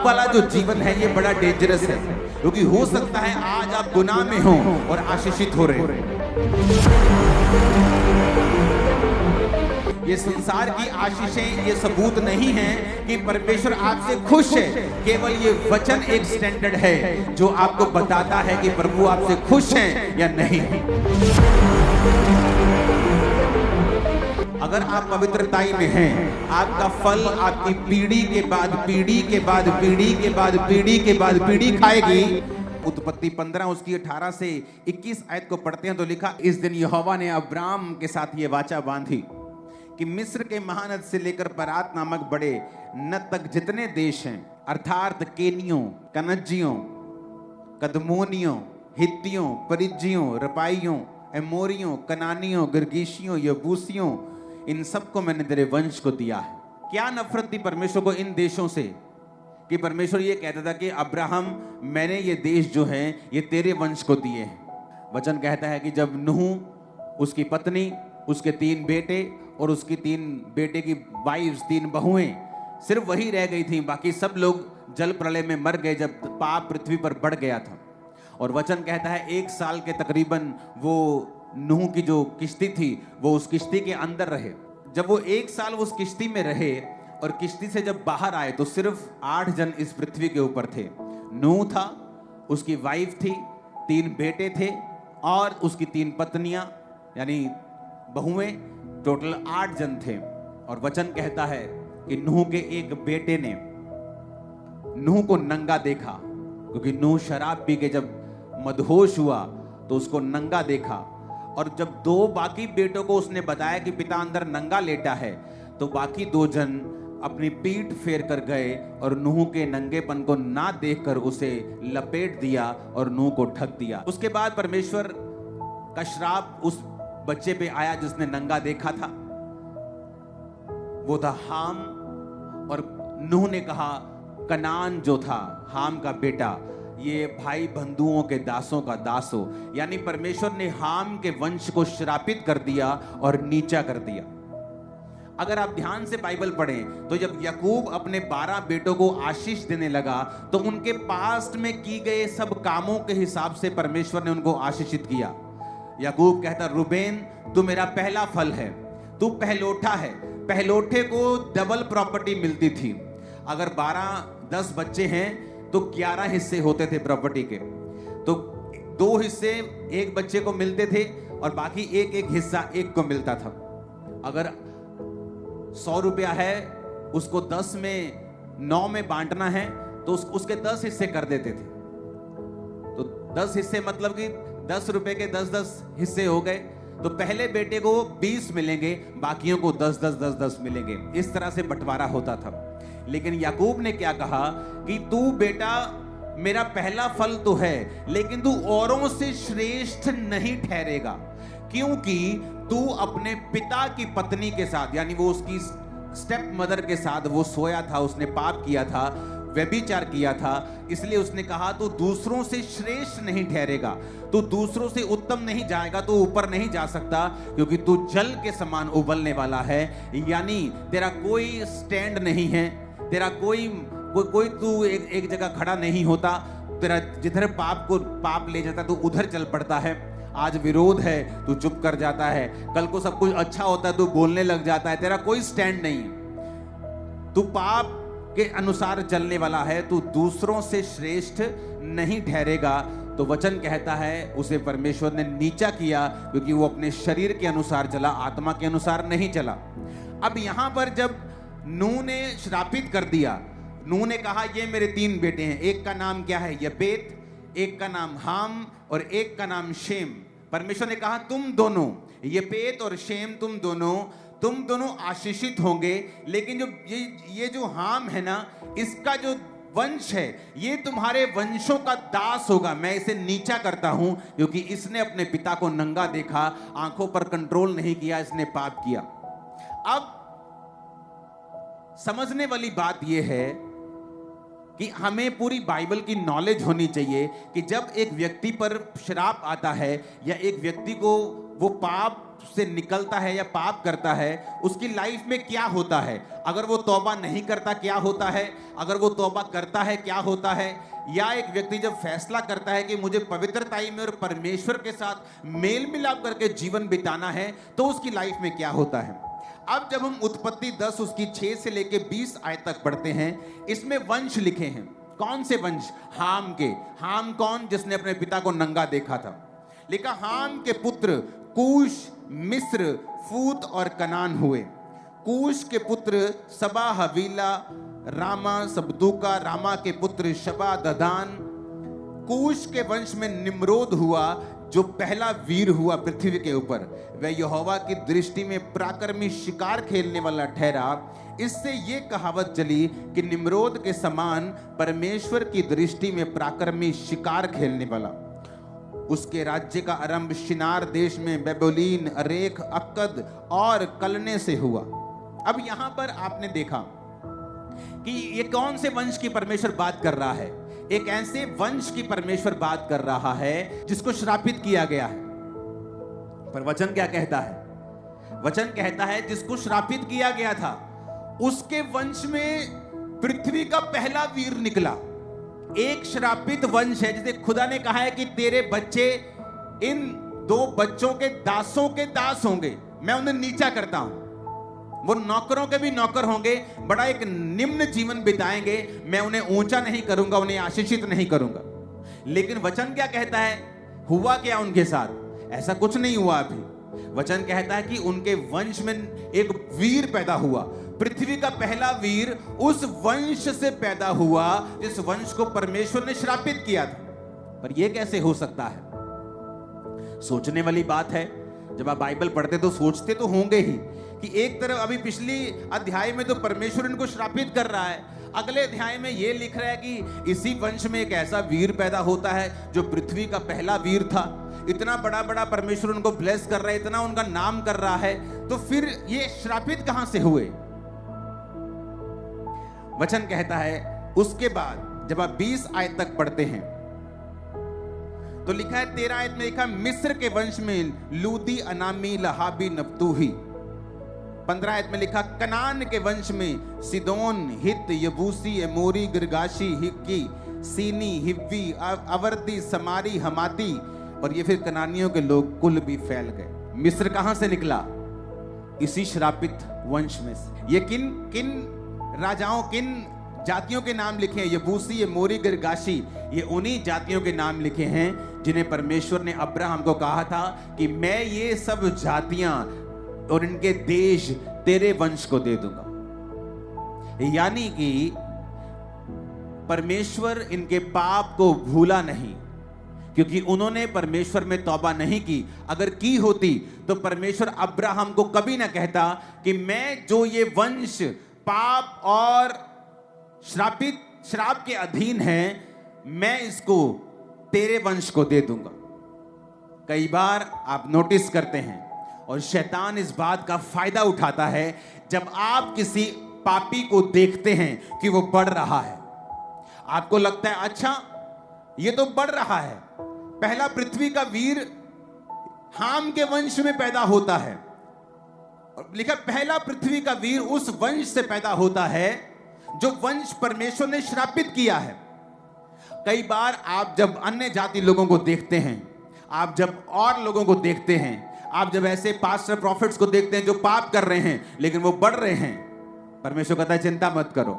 पाप वाला जो जीवन है ये बड़ा डेंजरस है, क्योंकि हो सकता है आज आप गुनाह में हो और आशीषित हो रहे हैं। ये संसार की आशीषें ये सबूत नहीं है कि परमेश्वर आपसे खुश है, केवल ये वचन एक स्टैंडर्ड है जो आपको बताता है कि प्रभु आपसे खुश हैं या नहीं। अगर आप पवित्रताई में हैं, आपका फल आपकी पीढ़ी के बाद पीढ़ी के बाद पीढ़ी के बाद पीढ़ी के बाद पीढ़ी खाएगी। उत्पत्ति 15 उसकी 18 से 21 आयत को पढ़ते हैं तो लिखा, इस दिन यहोवा ने अब्राम के साथ ये वाचा बांधी कि मिस्र के महानद से लेकर परात नामक बड़े नद तक जितने देश हैं, अर्थात केनियों, कनज्जियों, कदमोनियों, हित्तियों, परिज्जियों, रपाइयों, एमोरियों, कनानियों, गिरगीशियों, यबूसियों, इन सबको मैंने तेरे वंश को दिया है। क्या नफरत थी परमेश्वर को इन देशों से कि परमेश्वर ये कहता था कि अब्राहम, मैंने ये देश जो है ये तेरे वंश को दिए हैं। वचन कहता है कि जब नूह, उसकी पत्नी, उसके 3 बेटे और उसकी 3 बेटे की वाइफ्स, 3 बहुएं, सिर्फ वही रह गई थी, बाकी सब लोग जल प्रलय में मर गए जब पाप पृथ्वी पर बढ़ गया था। और वचन कहता है 1 साल के तकरीबन वो नूह की जो किश्ती थी वो उस किश्ती के अंदर रहे। जब वो 1 साल उस किश्ती में रहे और किश्ती से जब बाहर आए तो सिर्फ 8 जन इस पृथ्वी के ऊपर थे। नूह था, उसकी वाइफ थी, 3 बेटे थे और उसकी 3 पत्नियां यानी बहुएं, टोटल 8 जन थे। और वचन कहता है कि नूह के एक बेटे ने नूह को नंगा देखा, क्योंकि नूह शराब पी के जब मदहोश हुआ तो उसको नंगा देखा। और जब 2 बाकी बेटों को उसने बताया कि पिता अंदर नंगा लेटा है, तो बाकी 2 जन अपनी पीठ फेर कर गए और नूह के नंगेपन को ना देखकर उसे लपेट दिया और नूह को ढक दिया। उसके बाद परमेश्वर का श्राप उस बच्चे पे आया जिसने नंगा देखा था, वो था हाम। और नूह ने कहा, कनान जो था हाम का बेटा, ये भाई बंधुओं के दासों का दास हो। यानी परमेश्वर ने हाम के वंश को श्रापित कर दिया और नीचा कर दिया। अगर आप ध्यान से बाइबल पढ़ें तो जब याकूब अपने 12 बेटों को आशीष देने लगा तो उनके पास्ट में की गए सब कामों के हिसाब से परमेश्वर ने उनको आशीषित किया। याकूब कहता, रूबेन तू मेरा पहला फल है, तू पहलोठा है। पहलोठे को डबल प्रॉपर्टी मिलती थी। अगर 12-10 बच्चे हैं तो 11 हिस्से होते थे प्रॉपर्टी के। तो 2 हिस्से एक बच्चे को मिलते थे और बाकी एक हिस्सा एक को मिलता था। अगर 100 रुपया है, उसको 10 में 9 में बांटना है तो उसके 10 हिस्से कर देते थे। तो 10 हिस्से मतलब कि 10 रुपए के 10-10 हिस्से हो गए। तो पहले बेटे को 20 मिलेंगे, बाकियों को 10-10 मिलेंगे। इस तरह से बंटवारा होता था। लेकिन याकूब ने क्या कहा कि तू बेटा मेरा पहला फल तो है, लेकिन तू औरों से श्रेष्ठ नहीं ठहरेगा, क्योंकि तू अपने पिता की पत्नी के साथ, यानी वो उसकी स्टेप मदर के साथ वो सोया था, उसने पाप किया था, व्यभिचार किया था। इसलिए उसने कहा तू दूसरों से श्रेष्ठ नहीं ठहरेगा, तू दूसरों से उत्तम नहीं जाएगा, तू ऊपर नहीं जा सकता, क्योंकि तू जल के समान उबलने वाला है। यानी तेरा कोई स्टैंड नहीं है, तेरा कोई तू एक जगह खड़ा नहीं होता। तेरा जिधर पाप ले जाता तू उधर चल पड़ता है। आज विरोध है तू चुप कर जाता है, कल को सब कुछ अच्छा होता है तू बोलने लग जाता है। तेरा कोई स्टैंड नहीं है, तू पाप के अनुसार चलने वाला है, तू दूसरों से श्रेष्ठ नहीं ठहरेगा। तो वचन कहता है उसे परमेश्वर ने नीचा किया, क्योंकि वो अपने शरीर के अनुसार चला, आत्मा के अनुसार नहीं चला। अब यहां पर जब नूह ने श्रापित कर दिया, नूह ने कहा ये मेरे 3 बेटे हैं, एक का नाम क्या है यपेत, एक का नाम हाम और एक का नाम शेम। परमेश्वर ने कहा तुम दोनों, यपेत और शेम, तुम दोनों आशीषित होंगे, लेकिन जो ये जो हाम है ना, इसका जो वंश है ये तुम्हारे वंशों का दास होगा। मैं इसे नीचा करता हूं क्योंकि इसने अपने पिता को नंगा देखा, आंखों पर कंट्रोल नहीं किया, इसने पाप किया। अब समझने वाली बात यह है कि हमें पूरी बाइबल की नॉलेज होनी चाहिए कि जब एक व्यक्ति पर श्राप आता है या एक व्यक्ति को वो पाप से निकलता है या पाप करता है, उसकी लाइफ में क्या होता है। अगर वो तौबा नहीं करता क्या होता है, अगर वो तौबा करता है क्या होता है, या एक व्यक्ति जब फैसला करता है कि मुझे पवित्रताई में और परमेश्वर के साथ मेल मिलाप करके जीवन बिताना है, तो उसकी लाइफ में क्या होता है। अब जब हम उत्पत्ति 10 उसकी 6 से लेके 20 आयत तक पढ़ते हैं, इसमें वंश लिखे हैं। कौन से वंश? हाम के। हाम कौन? जिसने अपने पिता को नंगा देखा था। लिखा हाम के पुत्र कूश, मिस्र, फूत और कनान हुए। कूश के पुत्र सबा, हवीला, रामा, सबदूका। रामा के पुत्र शबा, ददान। कूश के वंश में निम्रोद हुआ, जो पहला वीर हुआ पृथ्वी के ऊपर। वह यहोवा की दृष्टि में पराक्रमी शिकार खेलने वाला ठहरा। इससे ये कहावत चली कि निम्रोद के समान परमेश्वर की दृष्टि में पराक्रमी शिकार खेलने वाला। उसके राज्य का आरंभ शिनार देश में बेबोलीन, अरेख, अक्कद और कलने से हुआ। अब यहां पर आपने देखा कि ये कौन से वंश की परमेश्वर बात कर रहा है। एक ऐसे वंश की परमेश्वर बात कर रहा है जिसको श्रापित किया गया है। पर वचन क्या कहता है? वचन कहता है जिसको श्रापित किया गया था, उसके वंश में पृथ्वी का पहला वीर निकला। एक श्रापित वंश है जिसे खुदा ने कहा है कि तेरे बच्चे इन 2 बच्चों के दासों के दास होंगे, मैं उन्हें नीचा करता हूं। वो नौकरों के भी नौकर होंगे, बड़ा एक निम्न जीवन बिताएंगे, मैं उन्हें ऊंचा नहीं करूंगा, उन्हें आशीषित नहीं करूंगा। लेकिन वचन क्या कहता है? हुआ क्या उनके साथ? ऐसा कुछ नहीं हुआ अभी। वचन कहता है कि उनके वंश में एक वीर पैदा हुआ। पृथ्वी का पहला वीर उस वंश से पैदा हुआ जिस वंश को परमेश्वर ने श्रापित किया था। पर यह कैसे हो सकता है? सोचने वाली बात है। जब आप बाइबल पढ़ते तो सोचते तो होंगे ही कि एक तरफ अभी पिछली अध्याय में तो परमेश्वर इनको श्रापित कर रहा है, अगले अध्याय में यह लिख रहा है कि इसी वंश में एक ऐसा वीर पैदा होता है जो पृथ्वी का पहला वीर था। इतना बड़ा बड़ा परमेश्वर उनको ब्लेस कर रहा है, इतना उनका नाम कर रहा है, तो फिर ये श्रापित कहां से हुए? वचन कहता है उसके बाद जब आप 20 आयत तक पढ़ते हैं तो लिखा है 13 आयत में लिखा मिस्र के वंश में लूदी, अनामी, लहाबी, नफ्तूही। 15 आयत में लिखा कनान के वंश में सिदोन, हित, यबूसी, एमोरी, गिरगाशी, हिक्की, सीनी, हिव्वी, अवर्दी, समारी, हमाती। और ये फिर कनानियों के लोग कुल भी फैल गए। मिस्र कहां से निकला? इसी श्रापित वंश में से। ये किन किन राजाओं, किन जातियों के नाम लिखे हैं? यबूसी, एमोरी, गिरगाशी। ये उन्हीं जातियों के नाम लिखे हैं जिन्हें परमेश्वर ने अब्राहम को कहा था कि मैं ये सब जातियां और इनके देश तेरे वंश को दे दूंगा। यानी कि परमेश्वर इनके पाप को भूला नहीं, क्योंकि उन्होंने परमेश्वर में तौबा नहीं की। अगर की होती तो परमेश्वर अब्राहम को कभी ना कहता कि मैं जो ये वंश पाप और श्राप के अधीन है, मैं इसको तेरे वंश को दे दूंगा। कई बार आप नोटिस करते हैं और शैतान इस बात का फायदा उठाता है, जब आप किसी पापी को देखते हैं कि वो बढ़ रहा है, आपको लगता है अच्छा ये तो बढ़ रहा है। पहला पृथ्वी का वीर हाम के वंश में पैदा होता है, और लिखा पहला पृथ्वी का वीर उस वंश से पैदा होता है जो वंश परमेश्वर ने श्रापित किया है। कई बार आप जब अन्य जाति लोगों को देखते हैं, आप जब और लोगों को देखते हैं, आप जब ऐसे पास्टर प्रॉफिट्स को देखते हैं जो पाप कर रहे हैं लेकिन वो बढ़ रहे हैं, परमेश्वर कहता है चिंता मत करो,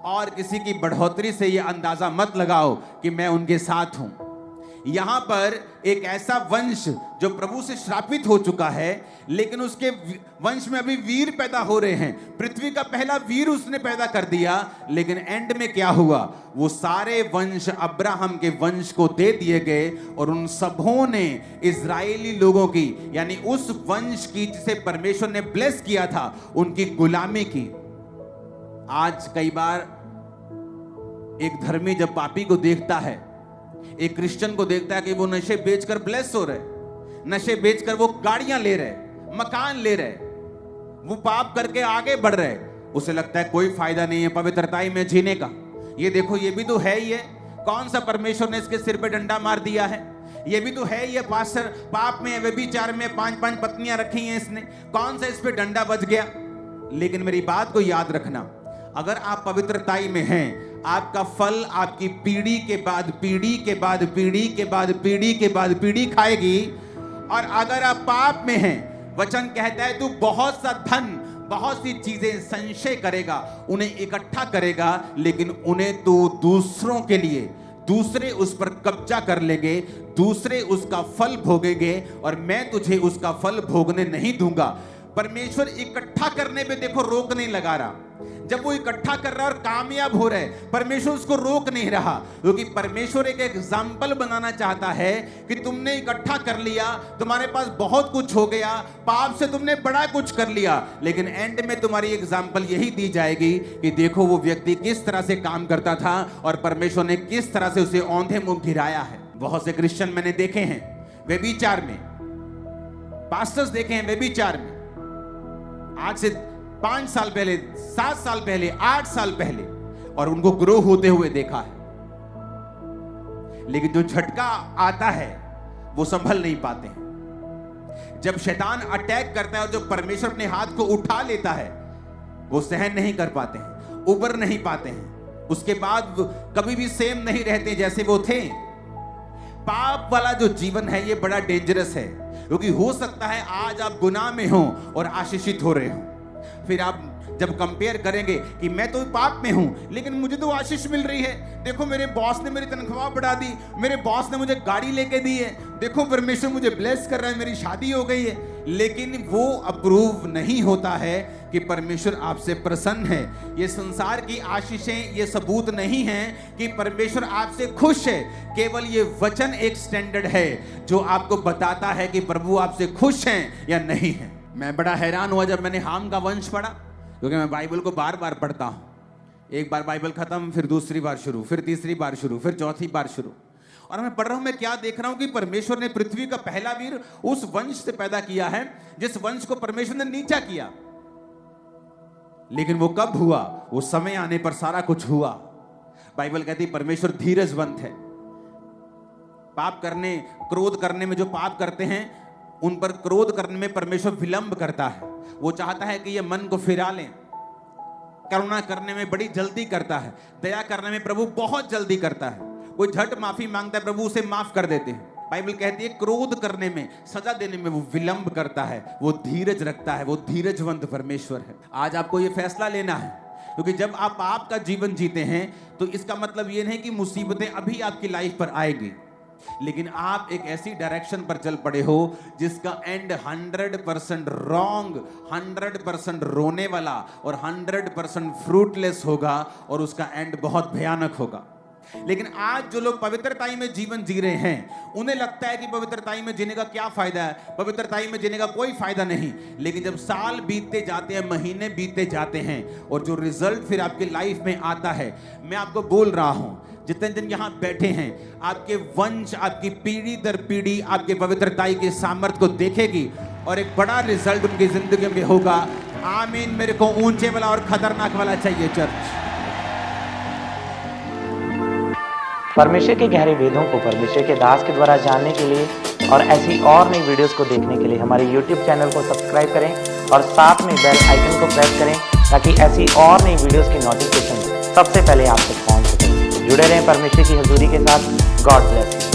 और किसी की बढ़ोतरी से ये अंदाजा मत लगाओ कि मैं उनके साथ हूं। यहां पर एक ऐसा वंश जो प्रभु से श्रापित हो चुका है, लेकिन उसके वंश में अभी वीर पैदा हो रहे हैं। पृथ्वी का पहला वीर उसने पैदा कर दिया, लेकिन एंड में क्या हुआ? वो सारे वंश अब्राहम के वंश को दे दिए गए, और उन सबों ने इजरायली लोगों की, यानी उस वंश की जिसे परमेश्वर ने ब्लेस किया था, उनकी गुलामी की। आज कई बार एक धर्मी जब पापी को देखता है, एक क्रिश्चियन को देखता है कि वो नशे बेचकर ब्लेस हो रहे, नशे बेचकर वो गाड़ियां ले रहे, मकान ले रहे, वो पाप करके आगे बढ़ रहे, उसे लगता है कोई फायदा नहीं है पवित्रताई में जीने का। ये देखो ये भी तो है ही है, कौन सा परमेश्वर ने इसके सिर पे डंडा मार दिया है? ये भी तो है, ये पास्टर पाप में, व्यभिचार में 5-5 पत्नियां रखी हैं इसने, कौन सा इस पे डंडा बज गया? लेकिन मेरी बात को याद रखना, अगर आप पवित्रताई में हैं, आपका फल आपकी पीढ़ी के बाद पीढ़ी के बाद पीढ़ी के बाद पीढ़ी के बाद पीढ़ी खाएगी। और अगर आप पाप में हैं, वचन कहता है तू बहुत सा धन, बहुत सी चीजें संचय करेगा, उन्हें इकट्ठा करेगा, लेकिन उन्हें तू दूसरों के लिए, दूसरे उस पर कब्जा कर लेंगे, दूसरे उसका फल भोगेंगे और मैं तुझे उसका फल भोगने नहीं दूंगा। परमेश्वर इकट्ठा करने पे देखो रोक नहीं लगा रहा। जब वो इकट्ठा कर रहा है और कामयाब हो रहा है, परमेश्वर उसको रोक नहीं रहा, क्योंकि परमेश्वर एक एग्जाम्पल बनाना चाहता है कि तुमने इकट्ठा कर लिया, तुम्हारे पास बहुत कुछ हो गया, पाप से तुमने बड़ा कुछ कर लिया, लेकिन एंड में तुम्हारी एग्जाम्पल यही दी जाएगी कि देखो वो व्यक्ति किस तरह से काम करता था और परमेश्वर ने किस तरह से उसे औंधे मुंह गिराया है। बहुत से क्रिश्चियन मैंने देखे हैं व्यभिचार में, पास्टर्स देखे हैं व्यभिचार में, आज से 5 साल पहले, 7 साल पहले, 8 साल पहले, और उनको ग्रो होते हुए देखा है। लेकिन जो झटका आता है वो संभल नहीं पाते हैं। जब शैतान अटैक करता है और जब परमेश्वर अपने हाथ को उठा लेता है, वो सहन नहीं कर पाते हैं, उबर नहीं पाते हैं, उसके बाद कभी भी सेम नहीं रहते जैसे वो थे। पाप वाला जो जीवन है ये बड़ा डेंजरस है, क्योंकि हो सकता है आज आप गुनाह में हो और आशीषित हो रहे हो, फिर आप जब कंपेयर करेंगे कि मैं तो पाप में हूं लेकिन मुझे तो आशीष मिल रही है, देखो मेरे बॉस ने मेरी तनख्वाह बढ़ा दी, मेरे बॉस ने मुझे गाड़ी लेके दी है, देखो परमेश्वर मुझे ब्लेस कर रहा है, मेरी शादी हो गई है। लेकिन वो अप्रूव नहीं होता है कि परमेश्वर आपसे प्रसन्न है। ये संसार की आशीषें ये सबूत नहीं हैं कि परमेश्वर आपसे खुश है, केवल ये वचन एक स्टैंडर्ड है जो आपको बताता है कि प्रभु आपसे खुश हैं या नहीं है। मैं बड़ा हैरान हुआ जब मैंने हाम का वंश पढ़ा, क्योंकि मैं बाइबल को बार बार पढ़ता हूं। एक बार बाइबल खत्म, फिर दूसरी बार शुरू, फिर तीसरी बार शुरू, फिर चौथी बार शुरू, और मैं पढ़ रहा हूं, मैं क्या देख रहा हूं कि परमेश्वर ने पृथ्वी का पहला वीर उस वंश से पैदा किया है जिस वंश को परमेश्वर ने नीचा किया। लेकिन वो कब हुआ? वो समय आने पर सारा कुछ हुआ। बाइबल कहती है परमेश्वर धीरजवंत है। पाप करने, क्रोध करने में जो पाप करते हैं उन पर क्रोध करने में परमेश्वर विलंब करता है। वो चाहता है कि ये मन को फिरा लें। करुणा करने में बड़ी जल्दी करता है, दया करने में प्रभु बहुत जल्दी करता है। कोई झट माफी मांगता है, प्रभु उसे माफ कर देते हैं। बाइबल कहती है क्रोध करने में, सजा देने में वो विलंब करता है, वो धीरज रखता है, वो धीरजवंत परमेश्वर है। आज आपको ये फैसला लेना है, क्योंकि जब आप आपका जीवन जीते हैं तो इसका मतलब ये नहीं कि मुसीबतें अभी आपकी लाइफ पर आएगी, लेकिन आप एक ऐसी डायरेक्शन पर चल पड़े हो जिसका एंड 100% रॉन्ग, 100% रोने वाला और 100% फ्रूटलेस होगा, और उसका एंड बहुत भयानक होगा। लेकिन आज जो लोग पवित्रताई में जीवन जी रहे हैं, उन्हें लगता है कि पवित्रताई में जीने का क्या फायदा है, पवित्रताई में जीने का कोई फायदा नहीं। लेकिन जब साल बीतते जाते हैं, महीने बीतते जाते हैं, और जो रिजल्ट फिर आपकी लाइफ में आता है, मैं आपको बोल रहा हूं, जितने दिन यहां बैठे हैं, आपके वंश, आपकी पीढ़ी दर पीढ़ी आपके पवित्रताई के सामर्थ्य को देखेगी और एक बड़ा रिजल्ट उनकी जिंदगी में होगा। आमीन। मेरे को ऊंचे वाला और खतरनाक वाला चाहिए चर्च। परमेश्वर के गहरे वेदों को परमेश्वर के दास के द्वारा जानने के लिए और ऐसी और नई वीडियोस को देखने के लिए हमारे YouTube चैनल को सब्सक्राइब करें और साथ में बेल आइकन को प्रेस करें, ताकि ऐसी और नई वीडियोस की नोटिफिकेशन सबसे पहले आप तक पहुंच सके। जुड़े रहें परमेश्वर की हजूरी के साथ। God bless you.